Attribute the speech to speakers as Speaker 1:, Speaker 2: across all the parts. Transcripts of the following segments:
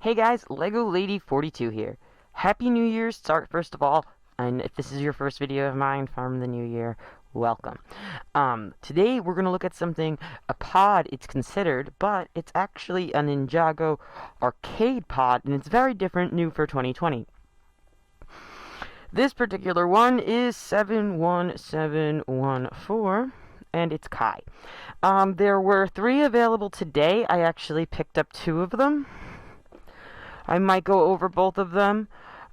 Speaker 1: Hey guys, Lego Lady 42 here. Happy New Year's, start first of all, and if this is your first video of mine from the new year, welcome. Today we're going to look at something, a pod it's considered, but it's actually a Ninjago arcade pod, and it's very different, new for 2020. This particular one is 71714, and it's Kai. There were 3 available today. I actually picked up 2 of them. I might go over both of them.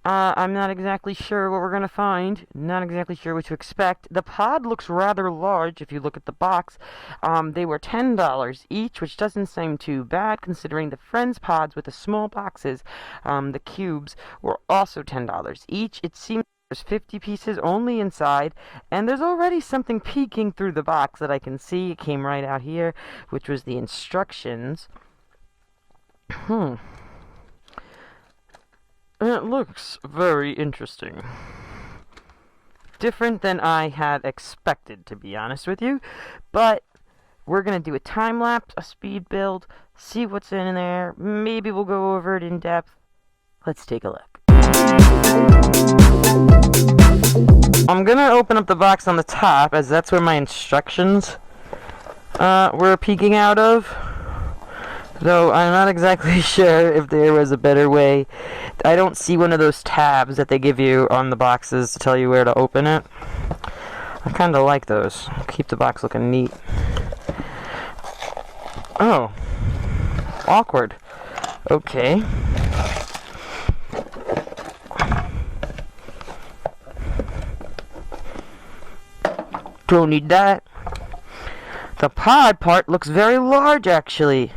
Speaker 1: I'm not exactly sure what we're going to find. Not exactly sure what to expect. The pod looks rather large if you look at the box. They were $10 each, which doesn't seem too bad considering the Friends pods with the small boxes, the cubes, were also $10 each. It seems there's 50 pieces only inside, and there's already something peeking through the box that I can see. It came right out here, which was the instructions. It looks very interesting. Different than I had expected, to be honest with you. But we're going to do a time-lapse, a speed build, see what's in there. Maybe we'll go over it in depth. Let's take a look. I'm going to open up the box on the top, as that's where my instructions were peeking out of. Though I'm not exactly sure if there was a better way. I don't see one of those tabs that they give you on the boxes to tell you where to open it. I kind of like those. Keep the box looking neat. Oh. Awkward. Okay. Don't need that. The pod part looks very large, actually.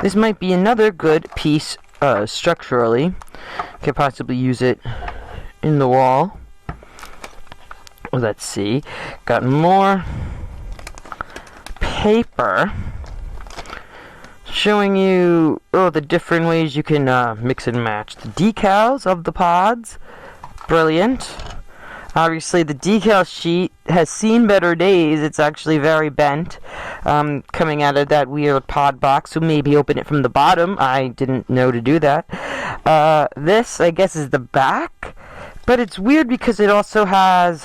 Speaker 1: This might be another good piece structurally. Could possibly use it in the wall. Let's see. Got more paper showing you the different ways you can mix and match the decals of the pods. Brilliant. Obviously, the decal sheet has seen better days. It's actually very bent, coming out of that weird pod box, so maybe open it from the bottom. I didn't know to do that. This, I guess, is the back, but it's weird because it also has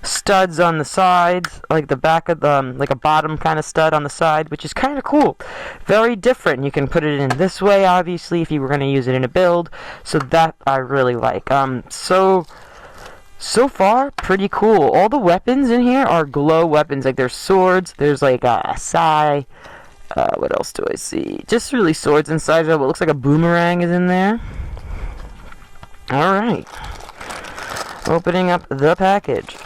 Speaker 1: studs on the sides, like the back of the, like a bottom kind of stud on the side, which is kind of cool. Very different. You can put it in this way, obviously, if you were going to use it in a build, so that I really like. So far, pretty cool. All the weapons in here are glow weapons. Like, there's swords, there's like a sai. What else do I see? Just really swords inside. What looks like a boomerang is in there. Alright. Opening up the package.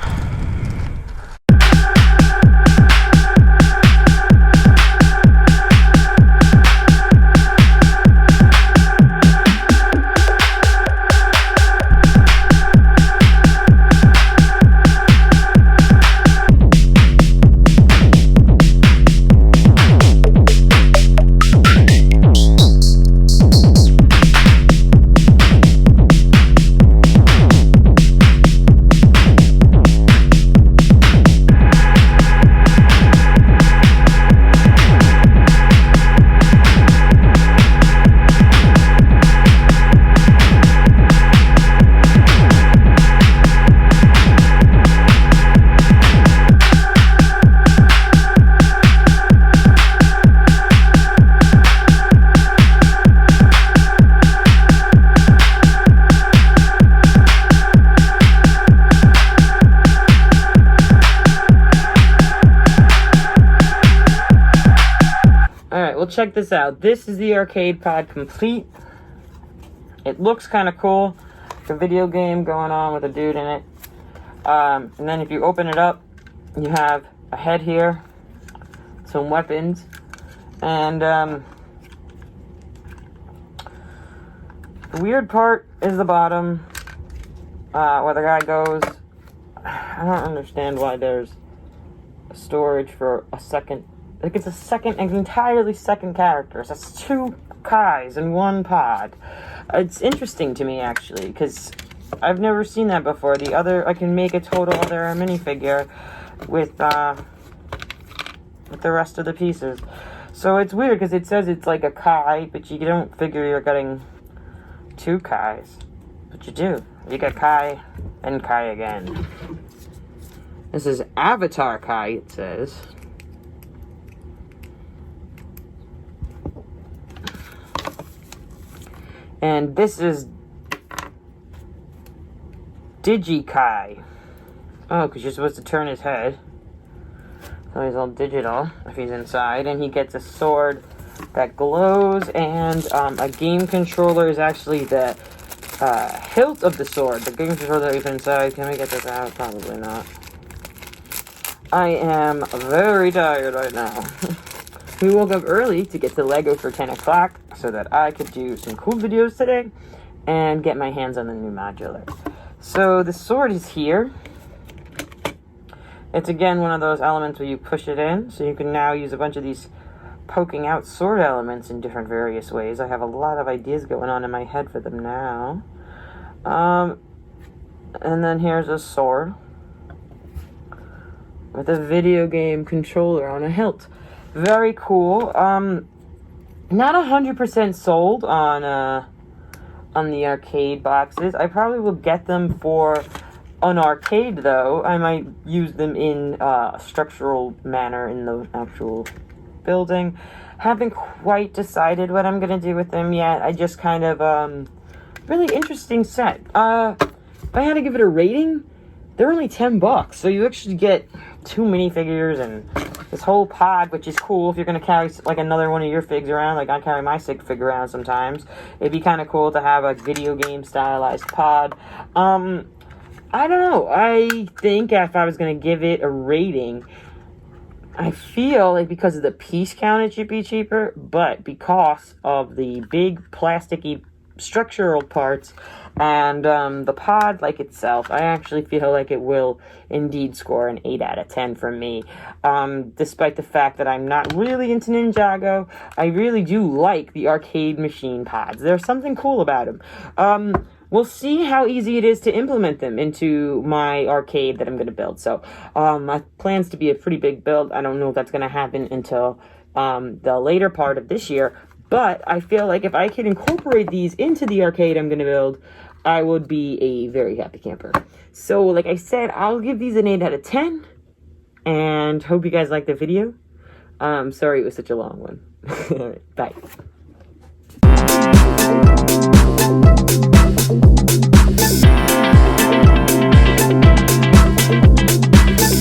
Speaker 1: Alright, well, check this out. This is the arcade pod complete. It looks kind of cool. It's a video game going on with a dude in it. And then if you open it up, you have a head here, some weapons, and the weird part is the bottom, where the guy goes. I don't understand why there's storage for a second. Like, it's an entirely second character. So that's 2 Kais in 1 pod. It's interesting to me, actually, because I've never seen that before. I can make a total other minifigure with the rest of the pieces. So it's weird because it says it's like a Kai, but you don't figure you're getting 2 Kais. But you do. You get Kai and Kai again. This is Avatar Kai, it says. And this is Digi-Kai. Oh, because you're supposed to turn his head. So he's all digital if he's inside. And he gets a sword that glows. And a game controller is actually the hilt of the sword. The game controller that we've inside. Can we get this out? Probably not. I am very tired right now. We woke up early to get the Lego for 10 o'clock so that I could do some cool videos today and get my hands on the new modular. So the sword is here. It's again one of those elements where you push it in, so you can now use a bunch of these poking out sword elements in different various ways. I have a lot of ideas going on in my head for them now. And then here's a sword with a video game controller on a hilt. Very cool. Not 100% sold on the arcade boxes. I probably will get them for an arcade, though. I might use them in a structural manner in the actual building. Haven't quite decided what I'm going to do with them yet. I just kind of, really interesting set. If I had to give it a rating, they're only $10, so you actually get 2 minifigures and this whole pod, which is cool if you're going to carry, like, another one of your figs around. Like, I carry my sig fig around sometimes. It'd be kind of cool to have a video game stylized pod. I don't know. I think if I was going to give it a rating, I feel like because of the piece count it should be cheaper, but because of the big plasticky structural parts and the pod like itself, I actually feel like it will indeed score an 8 out of 10 from me. Despite the fact that I'm not really into Ninjago, I really do like the arcade machine pods. There's something cool about them. We'll see how easy it is to implement them into my arcade that I'm going to build. So, my plans to be a pretty big build. I don't know if that's going to happen until the later part of this year. But I feel like if I could incorporate these into the arcade I'm going to build, I would be a very happy camper. So, like I said, I'll give these an 8 out of 10. And hope you guys liked the video. Sorry it was such a long one. Bye.